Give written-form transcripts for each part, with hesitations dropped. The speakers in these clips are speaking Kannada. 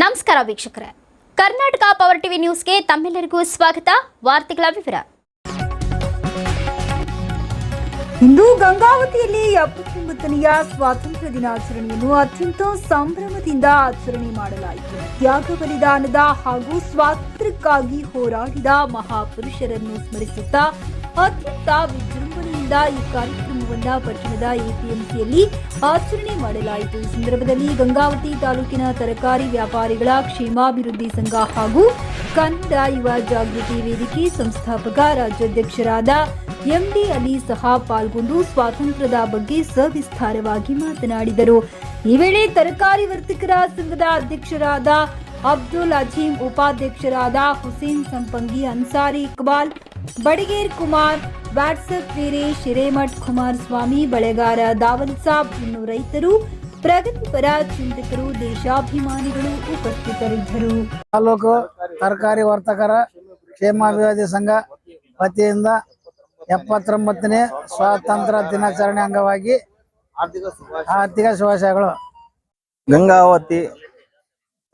ನಮಸ್ಕಾರ ವೀಕ್ಷಕರೇ, ಕರ್ನಾಟಕ ಪವರ್ ಟಿವಿ ನ್ಯೂಸ್ಗೆ ತಮ್ಮೆಲ್ಲರಿಗೂ ಸ್ವಾಗತ. ವಾರ್ತೆಗಳ ವಿವರ. ಇಂದು ಗಂಗಾವತಿಯಲ್ಲಿ 79ನೆಯ ಸ್ವಾತಂತ್ರ್ಯ ದಿನಾಚರಣೆಯನ್ನು ಅತ್ಯಂತ ಸಂಭ್ರಮದಿಂದ ಆಚರಣೆ ಮಾಡಲಾಯಿತು. ತ್ಯಾಗ ಬಲಿದಾನದ ಹಾಗೂ ಸ್ವಾತಂತ್ರ್ಯಕ್ಕಾಗಿ ಹೋರಾಡಿದ ಮಹಾಪುರುಷರನ್ನು ಸ್ಮರಿಸುತ್ತಾ ಅತ್ಯಂತ ವಿಜೃಂಭಣೆಯಿಂದ ಈ ಕಾರ್ಯಕ್ರಮವನ್ನು ಪಟ್ಟಣದ ಎಪಿಎಂಸಿಯಲ್ಲಿ ಆಚರಣೆ ಮಾಡಲಾಯಿತು. ಈ ಸಂದರ್ಭದಲ್ಲಿ ಗಂಗಾವತಿ ತಾಲೂಕಿನ ತರಕಾರಿ ವ್ಯಾಪಾರಿಗಳ ಕ್ಷೇಮಾಭಿವೃದ್ಧಿ ಸಂಘ ಹಾಗೂ ಕನ್ನಡ ಯುವ ಜಾಗೃತಿ ವೇದಿಕೆ ಸಂಸ್ಥಾಪಕ ರಾಜ್ಯಾಧ್ಯಕ್ಷರಾದ ಎಂಡಿ ಅಲಿ ಸಹ ಪಾಲ್ಗೊಂಡು ಸ್ವಾತಂತ್ರ್ಯದ ಬಗ್ಗೆ ಸವಿಸ್ತಾರವಾಗಿ ಮಾತನಾಡಿದರು. ಈ ವೇಳೆ ತರಕಾರಿ ವರ್ತಕರ ಸಂಘದ ಅಧ್ಯಕ್ಷರಾದ ಅಬ್ದುಲ್ ಅಜೀಂ, ಉಪಾಧ್ಯಕ್ಷರಾದ ಹುಸೇನ್ ಸಂಪಂಗಿ, ಅನ್ಸಾರಿ ಇಕ್ಬಾಲ್, ಬಡಗೇರ್ ಕುಮಾರ್, ವಾಟ್ಸಪ್ ವೀರೇಶ್, ಹಿರೇಮಠ್ ಕುಮಾರಸ್ವಾಮಿ, ಬಳೆಗಾರ ದಾವಲ್ ಸಾಬ್, ಇನ್ನು ರೈತರು, ಪ್ರಗತಿಪರ ಚಿಂತಕರು, ದೇಶಾಭಿಮಾನಿಗಳು ಉಪಸ್ಥಿತರಿದ್ದರು. ತಾಲೂಕು ತರಕಾರಿ ವರ್ತಕರ ಕ್ಷೇಮಾಭಿವೃದ್ಧಿ ಸಂಘ ವತಿಯಿಂದ 79ನೇ ಸ್ವಾತಂತ್ರ್ಯ ದಿನಾಚರಣೆ ಅಂಗವಾಗಿ ಆರ್ಥಿಕ ಶುಭಾಶಯಗಳು. ಗಂಗಾವತಿ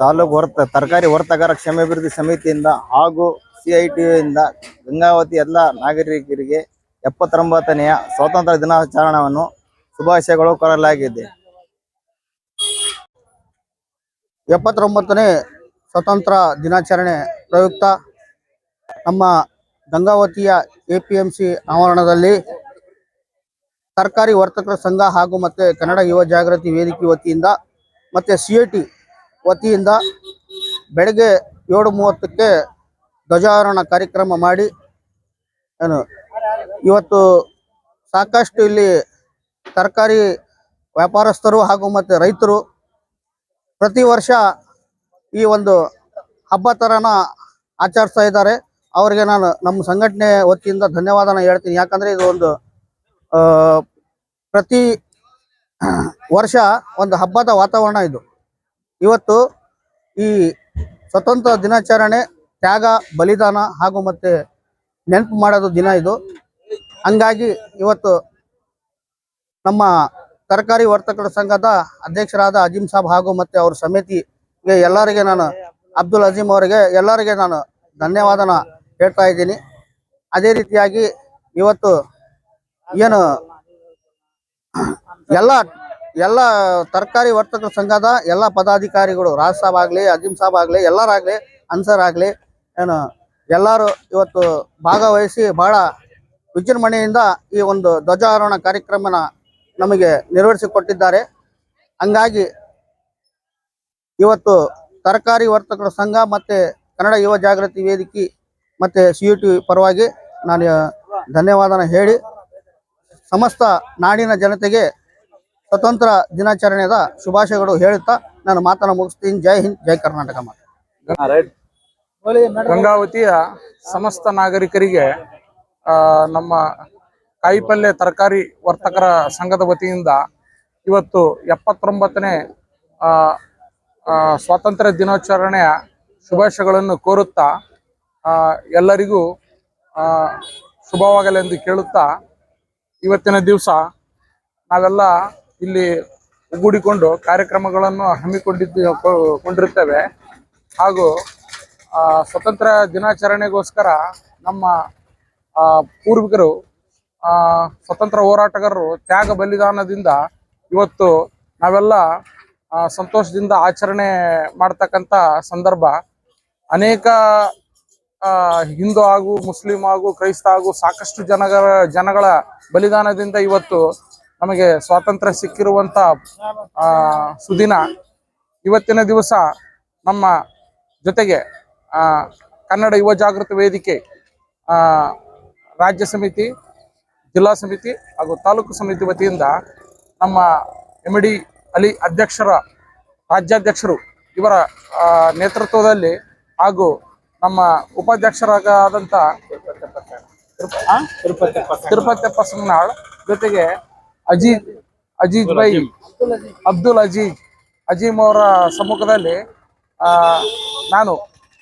ತಾಲೂಕು ತರಕಾರಿ ವರ್ತಕರ ಕ್ಷೇಮಾಭಿವೃದ್ಧಿ ಸಮಿತಿಯಿಂದ ಹಾಗೂ CITUಯಿಂದ ಗಂಗಾವತಿ ಎಲ್ಲ ನಾಗರಿಕರಿಗೆ 79ನೆಯ ಸ್ವಾತಂತ್ರ್ಯ ದಿನಾಚರಣೆಯನ್ನು ಶುಭಾಶಯಗಳು ಕೋರಲಾಗಿದೆ. 79ನೇ ಸ್ವಾತಂತ್ರ್ಯ ದಿನಾಚರಣೆ ಪ್ರಯುಕ್ತ ನಮ್ಮ ಗಂಗಾವತಿಯ APMC ಆವರಣದಲ್ಲಿ ತರಕಾರಿ ವರ್ತಕರ ಸಂಘ ಹಾಗೂ ಮತ್ತೆ ಕನ್ನಡ ಯುವ ಜಾಗೃತಿ ವೇದಿಕೆ ವತಿಯಿಂದ ಮತ್ತೆ CIT ವತಿಯಿಂದ ಬೆಳಗ್ಗೆ 7:30ಕ್ಕೆ ಧ್ವಜಾರೋಹಣ ಕಾರ್ಯಕ್ರಮ ಮಾಡಿ ಇವತ್ತು ಸಾಕಷ್ಟು ಇಲ್ಲಿ ತರಕಾರಿ ವ್ಯಾಪಾರಸ್ಥರು ಹಾಗೂ ಮತ್ತೆ ರೈತರು ಪ್ರತಿ ವರ್ಷ ಈ ಒಂದು ಹಬ್ಬ ತರನ ಆಚರಿಸ್ತಾ ಇದ್ದಾರೆ. ಅವರಿಗೆ ನಾನು ನಮ್ಮ ಸಂಘಟನೆ ವತಿಯಿಂದ ಧನ್ಯವಾದನ ಹೇಳ್ತೀನಿ. ಯಾಕಂದ್ರೆ ಇದು ಒಂದು ಪ್ರತಿ ವರ್ಷ ಒಂದು ಹಬ್ಬದ ವಾತಾವರಣ ಇದು. ಇವತ್ತು ಈ ಸ್ವತಂತ್ರ ದಿನಾಚರಣೆ ತ್ಯಾಗ ಬಲಿದಾನ ಹಾಗೂ ಮತ್ತೆ ನೆನಪು ಮಾಡೋದು ದಿನ ಇದು. ಹಂಗಾಗಿ ಇವತ್ತು ನಮ್ಮ ತರಕಾರಿ ವರ್ತಕರ ಸಂಘದ ಅಧ್ಯಕ್ಷರಾದ ಅಜೀಂ ಸಾಬ್ ಹಾಗೂ ಮತ್ತೆ ಅವ್ರ ಸಮಿತಿಗೆ ಎಲ್ಲರಿಗೆ ನಾನು ಅಬ್ದುಲ್ ಅಜೀಂ ಅವರಿಗೆ ಎಲ್ಲರಿಗೆ ನಾನು ಧನ್ಯವಾದನ ಹೇಳ್ತಾ ಇದ್ದೀನಿ. ಅದೇ ರೀತಿಯಾಗಿ ಇವತ್ತು ಏನು ಎಲ್ಲ ತರಕಾರಿ ವರ್ತಕರ ಸಂಘದ ಎಲ್ಲ ಪದಾಧಿಕಾರಿಗಳು, ರಾಜ್ ಸಾಬ್ ಆಗಲಿ, ಅಜೀಂ ಸಾಬ್ ಆಗಲಿ, ಎಲ್ಲರಾಗಲಿ, ಅನ್ಸರ್ ಆಗಲಿ, ಏನು ಎಲ್ಲರೂ ಇವತ್ತು ಭಾಗವಹಿಸಿ ಬಹಳ ವಿಜೃಂಭಣೆಯಿಂದ ಈ ಒಂದು ಧ್ವಜಾರೋಹಣ ಕಾರ್ಯಕ್ರಮನ ನಮಗೆ ನಿರ್ವಹಿಸಿಕೊಟ್ಟಿದ್ದಾರೆ. ಹಂಗಾಗಿ ಇವತ್ತು ತರಕಾರಿ ವರ್ತಕರ ಸಂಘ ಮತ್ತೆ ಕನ್ನಡ ಯುವ ಜಾಗೃತಿ ವೇದಿಕೆ ಮತ್ತೆ CIT ಪರವಾಗಿ ನಾನು ಧನ್ಯವಾದನ ಹೇಳಿ ಸಮಸ್ತ ನಾಡಿನ ಜನತೆಗೆ ಸ್ವತಂತ್ರ ದಿನಾಚರಣೆಯ ಶುಭಾಶಯಗಳು ಹೇಳುತ್ತಾ ನಾನು ಮಾತನ್ನು ಮುಗಿಸ್ತೀನಿ. ಜೈ ಹಿಂದ್, ಜೈ ಕರ್ನಾಟಕ. ಗಂಗಾವತಿಯ ಸಮಸ್ತ ನಾಗರಿಕರಿಗೆ ನಮ್ಮ ಕಾಯಿಪಲ್ಯ ತರಕಾರಿ ವರ್ತಕರ ಸಂಘದ ವತಿಯಿಂದ ಇವತ್ತು 79ನೇ ಸ್ವಾತಂತ್ರ್ಯ ದಿನಾಚರಣೆಯ ಶುಭಾಶಯಗಳನ್ನು ಕೋರುತ್ತಾ ಎಲ್ಲರಿಗೂ ಶುಭವಾಗಲೆಂದು ಕೇಳುತ್ತಾ ಇವತ್ತಿನ ದಿವಸ ನಾವೆಲ್ಲ ಇಲ್ಲಿ ಒಗ್ಗೂಡಿಕೊಂಡು ಕಾರ್ಯಕ್ರಮಗಳನ್ನು ಹಮ್ಮಿಕೊಂಡಿರುತ್ತೇವೆ. ಹಾಗೂ ಸ್ವತಂತ್ರ ದಿನಾಚರಣೆಗೋಸ್ಕರ ನಮ್ಮ ಪೂರ್ವಿಕರು ಸ್ವತಂತ್ರ ಹೋರಾಟಗಾರರು ತ್ಯಾಗ ಬಲಿದಾನದಿಂದ ಇವತ್ತು ನಾವೆಲ್ಲ ಸಂತೋಷದಿಂದ ಆಚರಣೆ ಮಾಡ್ತಕ್ಕಂಥ ಸಂದರ್ಭ. ಅನೇಕ ಹಿಂದೂ ಹಾಗೂ ಮುಸ್ಲಿಂ ಹಾಗೂ ಕ್ರೈಸ್ತ ಹಾಗೂ ಸಾಕಷ್ಟು ಜನಗಳ ಬಲಿದಾನದಿಂದ ಇವತ್ತು ನಮಗೆ ಸ್ವಾತಂತ್ರ್ಯ ಸಿಕ್ಕಿರುವಂಥ ಸುದಿನ. ಇವತ್ತಿನ ದಿವಸ ನಮ್ಮ ಜೊತೆಗೆ ಕನ್ನಡ ಯುವ ಜಾಗೃತಿ ವೇದಿಕೆ ರಾಜ್ಯ ಸಮಿತಿ, ಜಿಲ್ಲಾ ಸಮಿತಿ ಹಾಗೂ ತಾಲೂಕು ಸಮಿತಿ ವತಿಯಿಂದ ನಮ್ಮ MD ಅಲಿ ರಾಜ್ಯಾಧ್ಯಕ್ಷರು ಇವರ ನೇತೃತ್ವದಲ್ಲಿ ಹಾಗೂ ನಮ್ಮ ಉಪಾಧ್ಯಕ್ಷರಾದಂಥ ತಿರುಪತಿಯಪ್ಪ ಸಂಗನಾಳ್ ಜೊತೆಗೆ ಅಜೀಜ್ ಬೈ ಅಬ್ದುಲ್ ಅಜೀಂ ಅವರ ಸಮ್ಮುಖದಲ್ಲಿ ನಾನು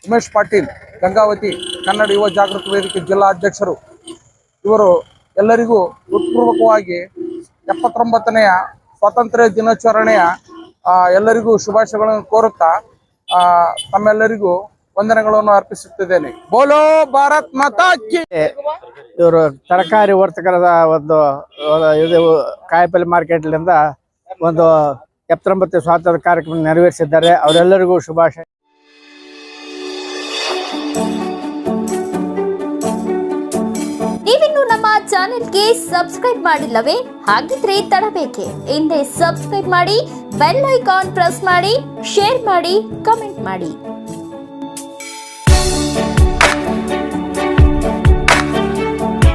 ಉಮೇಶ್ ಪಾಟೀಲ್, ಗಂಗಾವತಿ ಕನ್ನಡ ಯುವ ಜಾಗೃತಿ ವೇದಿಕೆ ಜಿಲ್ಲಾ ಅಧ್ಯಕ್ಷರು, ಇವರು ಎಲ್ಲರಿಗೂ ಹೃತ್ಪೂರ್ವಕವಾಗಿ 79ನೆಯ ಸ್ವಾತಂತ್ರ್ಯ ದಿನಾಚರಣೆಯ ಎಲ್ಲರಿಗೂ ಶುಭಾಶಯಗಳನ್ನು ಕೋರುತ್ತಾ ತಮ್ಮೆಲ್ಲರಿಗೂ ವಂದನೆಗಳನ್ನು ಅರ್ಪಿಸುತ್ತಿದ್ದೇನೆ. ಬೋಲೋ ಭಾರತ್ ಮಾತಾ ಕಿ. ಇವರು ತರಕಾರಿ ವರ್ತಕರದ ಒಂದು ಇದು ಕಾಯಿಪಲ್ಲೆ ಮಾರ್ಕೆಟ್ಲಿಂದ ಒಂದು 79 ಸ್ವಾತಂತ್ರ್ಯ ಕಾರ್ಯಕ್ರಮ ನೆರವೇರಿಸಿದ್ದಾರೆ. ಅವರೆಲ್ಲರಿಗೂ ಶುಭಾಶಯ. ನೀವಿನ್ನು ನಮ್ಮ ಚಾನೆಲ್ಗೆ ಸಬ್ಸ್ಕ್ರೈಬ್ ಮಾಡಿಲ್ಲವೇ? ಹಾಗಿದ್ರೆ ತಡಬೇಕೆ? ಹಿಂದೆ ಸಬ್ಸ್ಕ್ರೈಬ್ ಮಾಡಿ, ಬೆಲ್ ಐಕಾನ್ ಪ್ರೆಸ್ ಮಾಡಿ, ಶೇರ್ ಮಾಡಿ, ಕಮೆಂಟ್ ಮಾಡಿ.